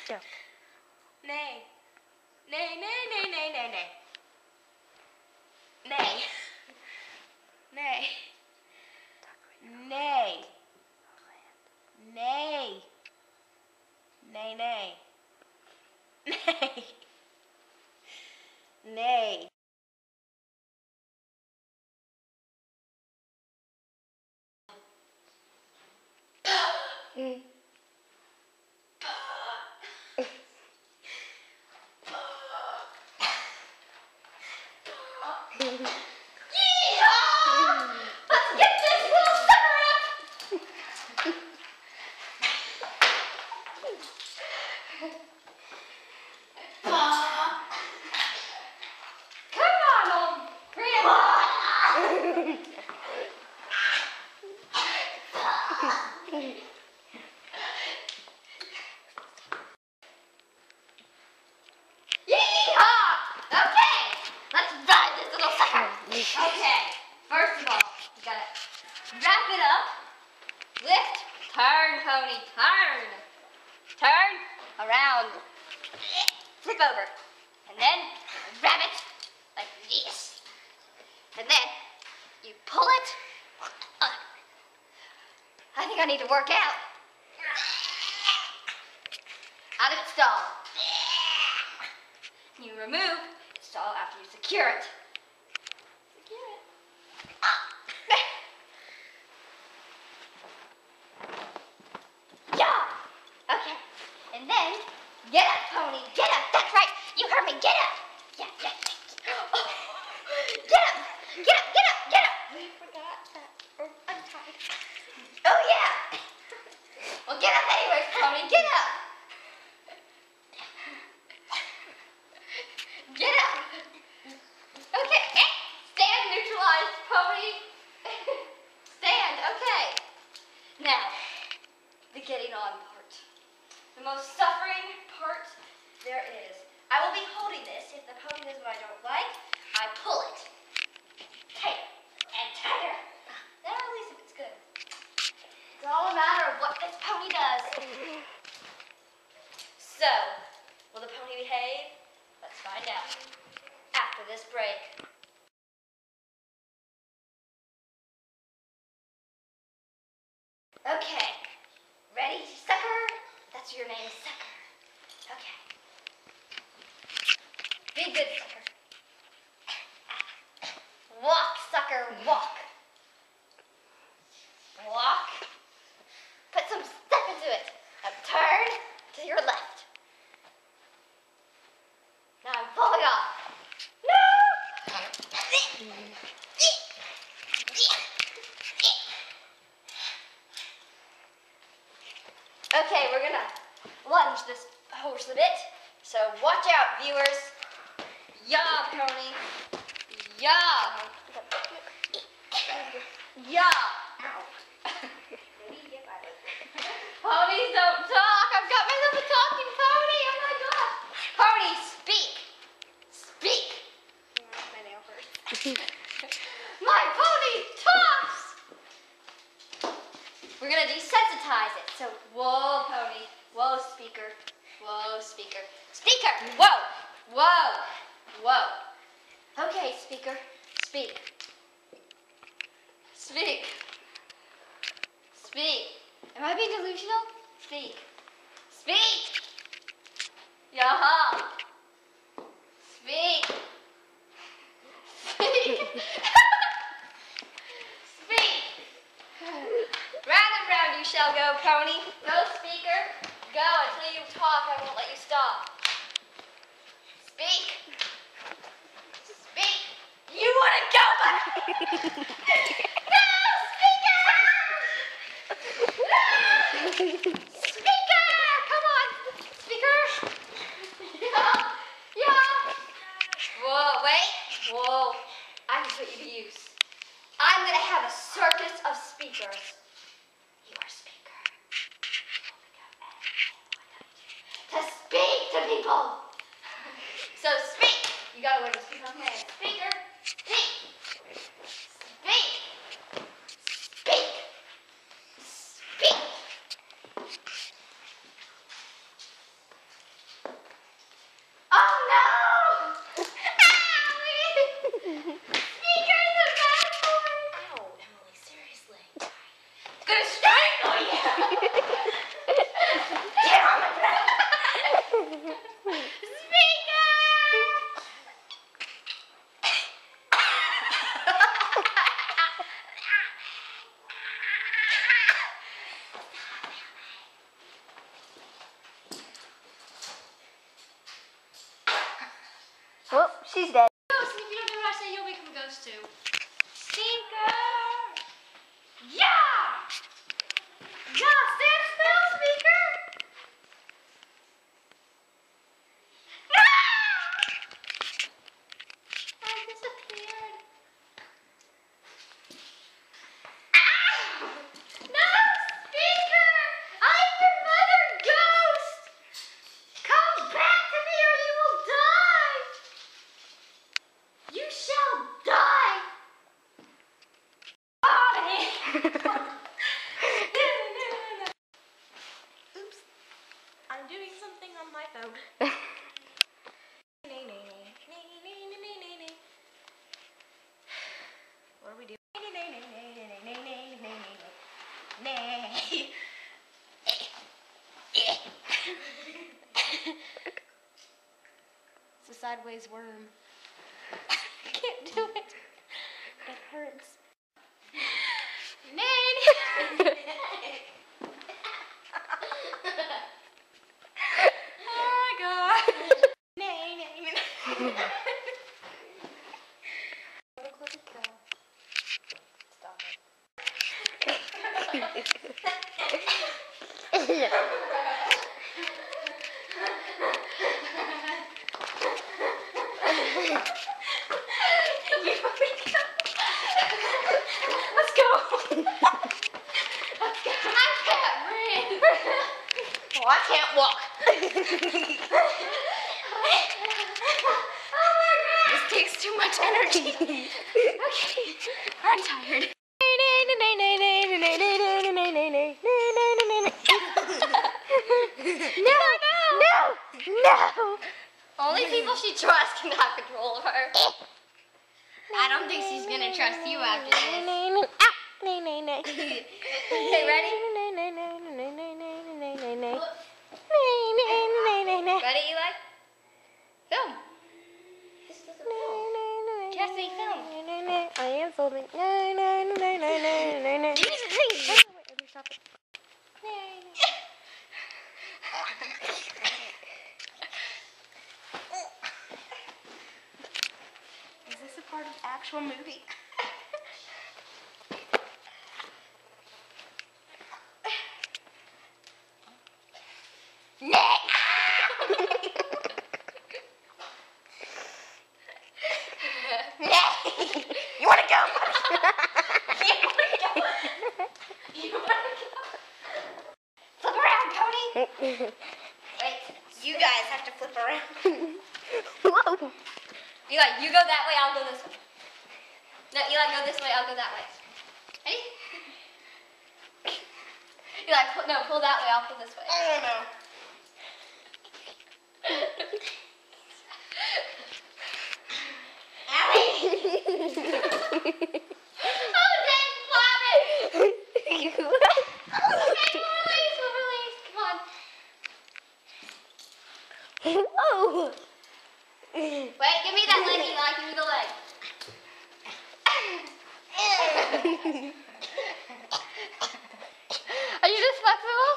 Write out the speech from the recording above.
Go. Nay. Nay, nay, nay, nay, nay, nay. Nay. Nay. Nay. Nay. Nay, nay. Nay. Nay. Yeehaw! Let's get this little sucker up! Come on, old grandma! Yeehaw! Okay, let's ride this little sucker. Okay, first of all, you gotta wrap it up, lift, turn, pony, turn. Turn around, flip over, and then wrap it like this. And then you pull it. I think I need to work out. Out of its stall. You remove its stall after you secure it. Secure it. Yeah. Okay. And then get up, pony. Get up. That's right. You heard me. Get up. Yeah. Get up. Get up. Get up. Get up. I forgot that. I'm tired. Oh yeah. Well, get up anyways, pony. Get up. Get up. Okay. Stand neutralized, pony. Stand. Okay. Now, the getting on part. The most suffering part there is. I will be holding this. If the pony does what I don't like, I pull it. Tighter and tighter. Then I'll release if it's good. It's all a matter of what this pony does. So, will the pony behave? Let's find out after this break. Okay. Ready, sucker? That's your name, sucker. Okay. Be good, sucker. Walk, sucker, walk. Walk. Put some step into it. Now turn to your left. Now I'm falling off. No! Okay, we're gonna lunge this horse a bit. So watch out, viewers. Yeah, pony. Yeah. Yeah. Ponies don't talk. I've got myself a talking pony. Oh my gosh. Pony, speak. Speak. My nail hurts. My pony talks. We're gonna desensitize it. So, whoa, pony. Whoa, speaker. Whoa, speaker. Speaker. Whoa. Whoa. Whoa. Okay, speaker. Speak. Speak. Speak. Am I being delusional? Speak. Speak. Yaha. Speak. Speak. Speak. Round and round you shall go, pony. Go, speaker. Go until you talk. I won't let you stop. Speak. Speak. You want to go, but... No, speaker! Speaker! Come on! Speaker! Yeah! Yeah! Whoa, wait! Whoa! I can put you to use. I'm gonna have a circus of speakers. You are speaker. To speak to people! So speak! You gotta learn to speak on hand. Speaker! Speak! Speak! Speak! Speak! Yeah, stand still, speaker. No! I disappeared. Ow! No, speaker! I'm your mother ghost! Come back to me or you will die! You shall die! Oops. I'm doing something on my phone. What are we doing? It's a sideways worm. I can't do it. It hurts. Oh my god. Stop it. Let's go. I can't breathe. Well, I can't walk. This takes too much energy. Okay, I'm tired. No. Only people she trusts can have control of her. I don't think she's gonna trust you after this. Okay, ready? Ready, Eli? Film. This doesn't film. Cassie, film. I am filming. Stop it. Is this a part of the actual movie? You wanna go? You wanna go? Flip around, Cody. Wait. You guys have to flip around. Whoa. Eli, you go that way, I'll go this way. No, Eli, go this way, I'll go that way. Ready? Eli, pull that way, I'll pull this way. I don't know. Oh, dang, flop it! Okay, release, come on. Whoa. Wait, give me that leg, Eli, give me the leg. Are you just flexible?